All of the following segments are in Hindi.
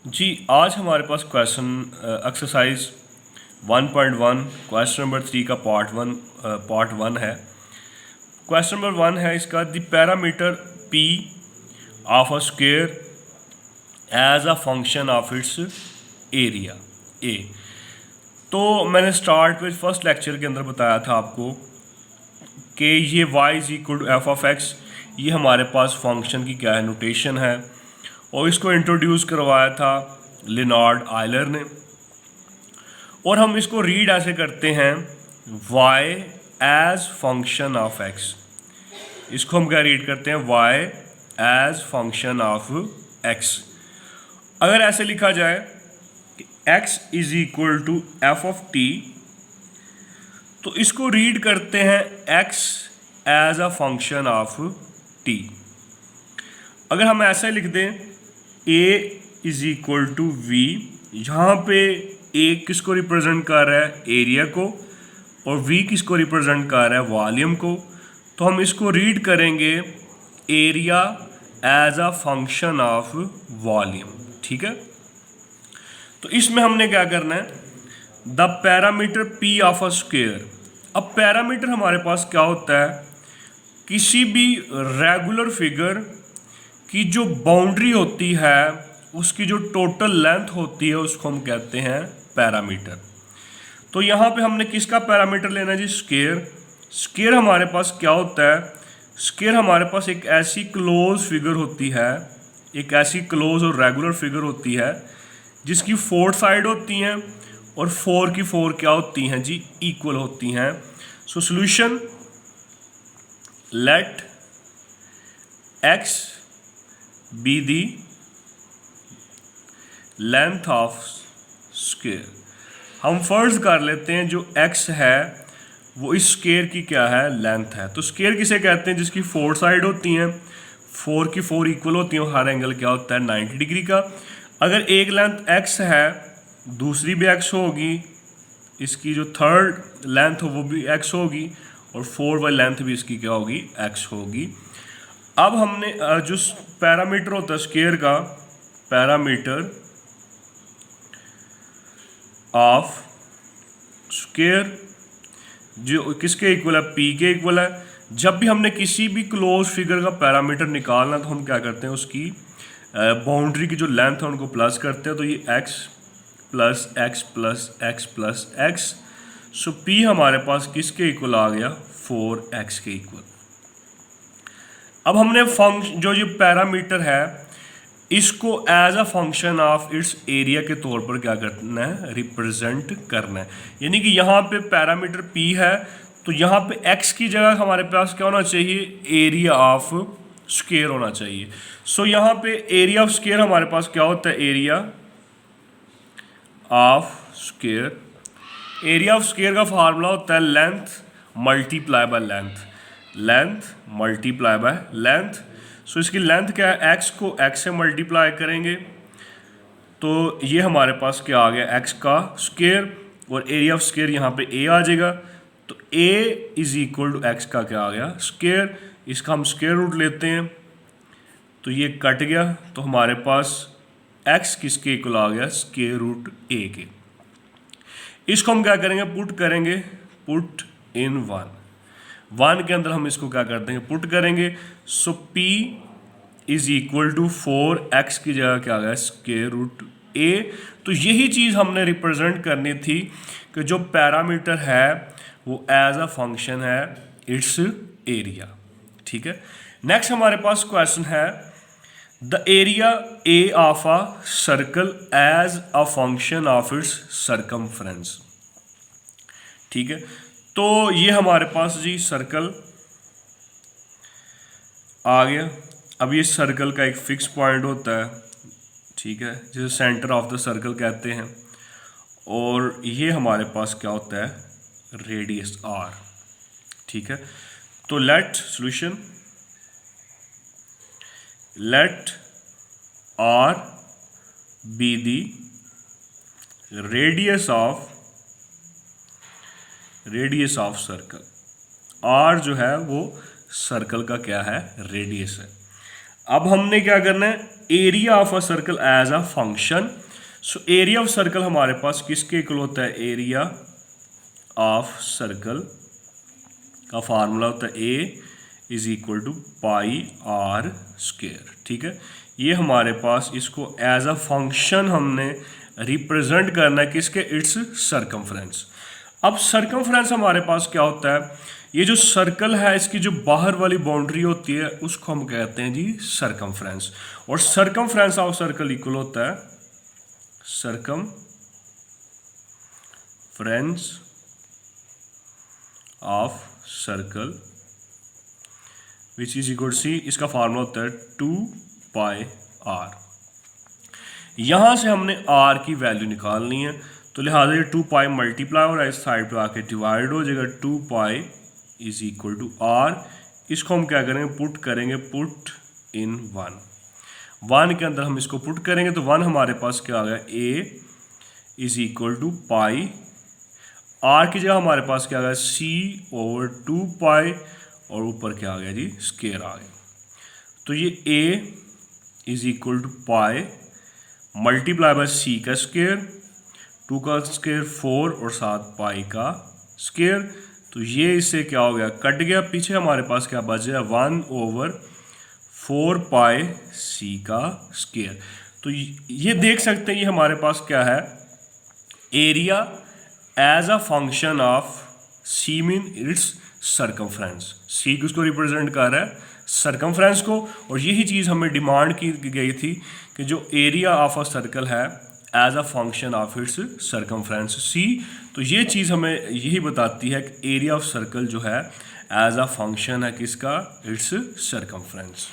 जी आज हमारे पास क्वेश्चन एक्सरसाइज 1.1 क्वेश्चन नंबर 3 का पार्ट वन है। क्वेश्चन नंबर 1 है इसका, the parameter P of a square as a function of its area A. तो मैंने स्टार्ट में फर्स्ट लेक्चर के अंदर बताया था आपको कि ये y is equal to F of X, ये हमारे पास फंक्शन की क्या है, नोटेशन है, और इसको इंट्रोड्यूस करवाया था लिनार्ड आयलर ने। और हम इसको रीड ऐसे करते हैं, y as function of x। इसको हम क्या रीड करते हैं, y as function of x। अगर ऐसे लिखा जाए कि x is equal to F of T, तो इसको रीड करते हैं x as a function of t। अगर हम ऐसे लिख दें a is equal to v, यहाँ पे a किसको रिप्रेजेंट कर रहा है, एरिया को, और v किसको रिप्रेजेंट कर रहा है, वॉल्यूम को। तो हम इसको रीड करेंगे area as a function of volume. ठीक है, तो इसमें हमने क्या करना है, the parameter p of a square. अब पैरामीटर हमारे पास क्या होता है, किसी भी रेगुलर फिगर की जो बाउंड्री होती है, उसकी जो टोटल लेंथ होती है, उसको हम कहते हैं पैरामीटर। तो यहाँ पे हमने किसका पैरामीटर लेना है जी, स्क्वायर। स्क्वायर हमारे पास क्या होता है, स्क्वायर हमारे पास एक ऐसी क्लोज फिगर होती है, एक ऐसी क्लोज और रेगुलर फिगर होती है जिसकी 4 साइड होती हैं और 4 की 4 क्या होती हैं जी, इक्वल होती हैं। So solution, let x be the length of square. हम फर्ज कर लेते हैं जो x है वो इस स्क्वायर की क्या है, लेंथ है। तो स्क्वायर किसे कहते हैं, जिसकी 4 साइड होती हैं, 4 की 4 इक्वल होती हैं, हर एंगल क्या होता है, 90 डिग्री का। अगर एक लेंथ x है, दूसरी भी x होगी, इसकी जो थर्ड लेंथ हो वो भी x होगी, और 4 वाली लेंथ भी इसकी क्या होगी, x होगी। अब हमने जो पैरामीटर होता है स्क्वायर का, पैरामीटर ऑफ स्क्वायर जो किसके इक्वल है, p के इक्वल है। जब भी हमने किसी भी क्लोज फिगर का पैरामीटर निकालना, तो हम क्या करते हैं, उसकी बाउंड्री की जो लेंथ है उनको प्लस करते हैं। तो ये x plus x plus x plus x, so p हमारे पास किसके इक्वल आ गया, 4x के इक्वल। अब हमने फंक्शन जो ये पैरामीटर है, इसको as a function of its area के तौर पर क्या करना है, रिप्रेजेंट करना है। यानी कि यहाँ पे पैरामीटर p है, तो यहाँ पे x की जगह हमारे पास क्या होना चाहिए, एरिया ऑफ स्क्वायर होना चाहिए। सो यहाँ पे एरिया ऑफ स्क्वायर हमारे पास क्या होता है, area of square. Area of square का फार्मूला होता है length multiply by length, length multiply by length. So इसकी लेंथ क्या है, x को x से मल्टीप्लाई करेंगे तो ये हमारे पास क्या आ गया, x का स्क्वायर, और एरिया ऑफ स्क्वायर यहाँ पे a आ जाएगा। तो a is equal to x का क्या आ गया, स्क्वायर। इसका हम स्क्वायर रूट लेते हैं तो ये कट गया, तो हमारे पास x किसके इक्वल आ गया, स्क्वायर रूट a के। इसको हम क्या करेंगे, पुट करेंगे, पुट इन वन के अंदर हम इसको क्या कर देंगे, पुट करेंगे। So p is equal to 4x की जगह क्या आ गया, स्क्वायर रूट a। तो यही चीज़ हमने रिप्रेजेंट करनी थी कि जो पैरामीटर है वो एज अ फंक्शन है इट्स एरिया। ठीक है, नेक्स्ट हमारे पास क्वेश्चन है, the area a of a circle as a function of its circumference. ठीक है, तो ये हमारे पास जी सर्कल आ गया। अब ये सर्कल का एक फिक्स पॉइंट होता है, ठीक है, जिसे सेंटर ऑफ द सर्कल कहते हैं, और ये हमारे पास क्या होता है, रेडियस r। ठीक है, तो let solution, let r be the radius of circle. r जो है वो सर्कल का क्या है, रेडियस है। अब हमने क्या करना है, area of a circle as a function. So area of circle हमारे पास किसके इक्वल होता है? एरिया ऑफ सर्कल का फार्मूला होता है A is equal to pi r square. ठीक है, ये हमारे पास इसको एज अ फंक्शन हमने रिप्रेजेंट करना है किसके? It's circumference. अब सर्कमफ्रेंस हमारे पास क्या होता है? ये जो सर्कल है इसकी जो बाहर वाली बाउंड्री होती है उसको हम कहते हैं जी सर्कमफ्रेंस। और सर्कमफ्रेंस ऑफ सर्कल इक्वल होता है circumference of circle which is equal C, इसका फार्मूला होता है 2 पाई आर। यहां से हमने आर की वैल्यू निकालनी है, तो लिहाजा ये 2 पाई मल्टीप्लाई हो रहा है, इस साइड पे आके डिवाइड हो जाएगा। 2 pi is equal to R. इसको हम क्या करेंगे? पुट करेंगे, पुट इन 1 के अंदर हम इसको पुट करेंगे तो 1 हमारे पास क्या आ गया? A is equal to pi, r की जगह हमारे पास क्या आ गया? सी ओवर 2 पाई, और ऊपर क्या आ गया जी? स्केयर आ गया। तो ये A is equal to pi multiply by c का स्केयर, 2 का स्केयर 4 और 7 पाई का स्केयर। तो ये इससे क्या हो गया? कट गया। पीछे हमारे पास क्या बच गया? 1 ओवर 4 पाई सी का स्केयर। तो ये देख सकते हैं ये हमारे पास क्या है? Area as a function of c mean its circumference. C किसको रिप्रेजेंट कर रहा है? सर्कमफ्रेंस को। और यही चीज़ हमें डिमांड की गई थी कि जो एरिया ऑफ अ सर्कल है as a function of its circumference c. तो ये चीज़ हमें यही बताती है कि एरिया ऑफ सर्कल जो है एज अ फंक्शन है किसका? It's circumference.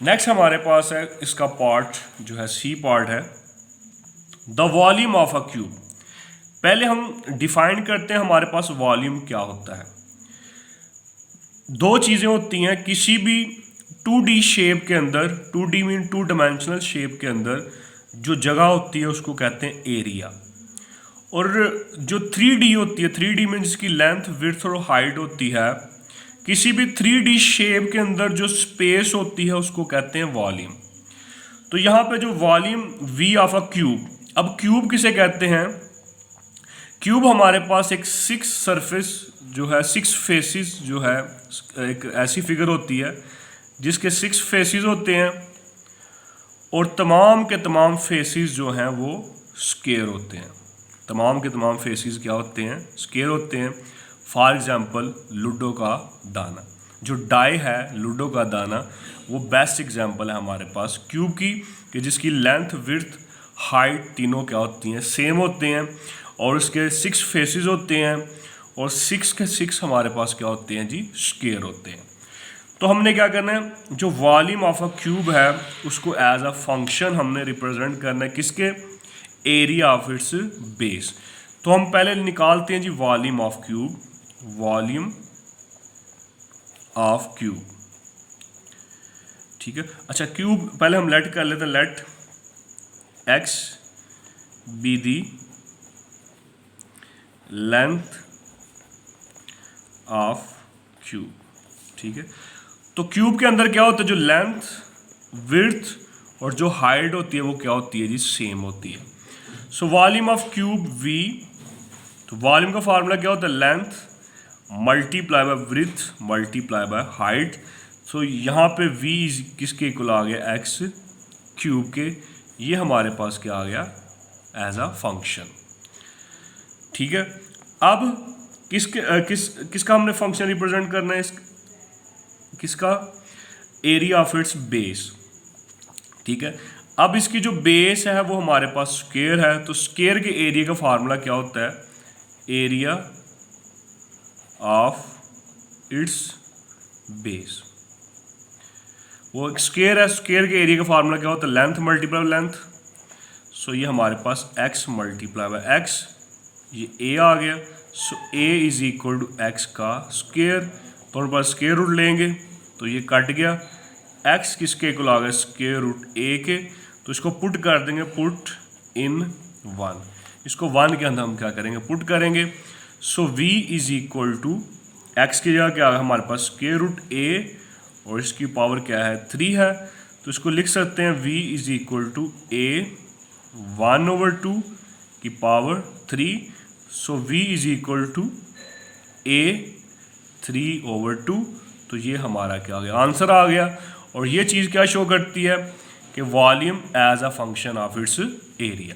नेक्स्ट हमारे पास है इसका पार्ट जो है सी पार्ट है, the volume of a cube. पहले हम डिफाइन करते हैं हमारे पास वॉल्यूम क्या होता है। दो चीज़ें होती हैं किसी भी 2D शेप के अंदर, 2D मीन 2 डायमेंशनल शेप के अंदर जो जगह होती है उसको कहते हैं एरिया। और जो 3D होती है, 3D में जिसकी लेंथ, विड्थ और हाइट होती है, किसी भी 3D शेप के अंदर जो स्पेस होती है उसको कहते हैं वॉल्यूम। तो यहाँ पे जो volume V of a cube, अब क्यूब किसे कहते हैं? क्यूब हमारे पास एक 6 सरफेस जो है, 6 फेसिस जो है, एक ऐसी फिगर होती है जिसके 6 फेसिस होते हैं और तमाम के तमाम फेसिस जो हैं वो स्क्वायर होते हैं। तमाम के तमाम फेसिस क्या होते हैं? स्क्वायर होते हैं। फॉर एग्जांपल लूडो का दाना, जो डाई है लूडो का दाना, वो बेस्ट एग्जांपल है हमारे पास क्यूब की, कि जिसकी लेंथ, विड्थ, हाइट तीनों क्या होती हैं? सेम होते हैं। और उसके 6 फेसिस होते हैं और 6 के 6 हमारे पास क्या होते हैं जी? स्क्वायर होते हैं। तो हमने क्या करना है? जो वॉल्यूम ऑफ अ क्यूब है उसको एज अ फंक्शन हमने रिप्रेजेंट करना है किसके? Area of its base. तो हम पहले निकालते हैं जी volume of cube, volume of cube. ठीक है, अच्छा क्यूब पहले हम लेट कर लेते हैं, let X be the length of cube. ठीक है, तो क्यूब के अंदर क्या होता है? जो लेंथ, विड्थ और जो हाइट होती है वो क्या होती है जी? सेम होती है। So volume of cube V, तो वॉल्यूम का फार्मूला क्या होता है? Length multiply by width multiply by height. So यहाँ पे V किसके इक्वल आ गया? x क्यूब के। ये हमारे पास क्या आ गया? As a function. ठीक है, अब किसका हमने फंक्शन रिप्रेजेंट करना है? किसका? Area of its base. ठीक है, अब इसकी जो बेस है वो हमारे पास स्क्वायर है, तो स्क्वायर के एरिया का फार्मूला क्या होता है? Area of its base. वो स्क्वायर है, स्क्वायर के एरिया का फार्मूला क्या होता है? Length multiply length. सो ये हमारे पास x मल्टीप्लाई बाय x, ये a आ गया। So a is equal to x का स्क्वायर, तो हमारे पास स्क्वायर रूट लेंगे तो ये कट गया। x किसके इक्वल आ गया? स्क्वायर रूट a के। तो इसको पुट कर देंगे, पुट इन 1। इसको 1 के अंदर हम क्या करेंगे? पुट करेंगे। So v is equal to x की जगह क्या आ गया हमारे पास? स्क्वायर रूट a और इसकी पावर क्या है? 3 है। तो इसको लिख सकते हैं v is equal to a 1/2 की power 3। So v is equal to a 3/2। तो ये हमारा क्या आ गया, आंसर आ गया। और ये चीज़ क्या शो करती है कि volume as a function of its area.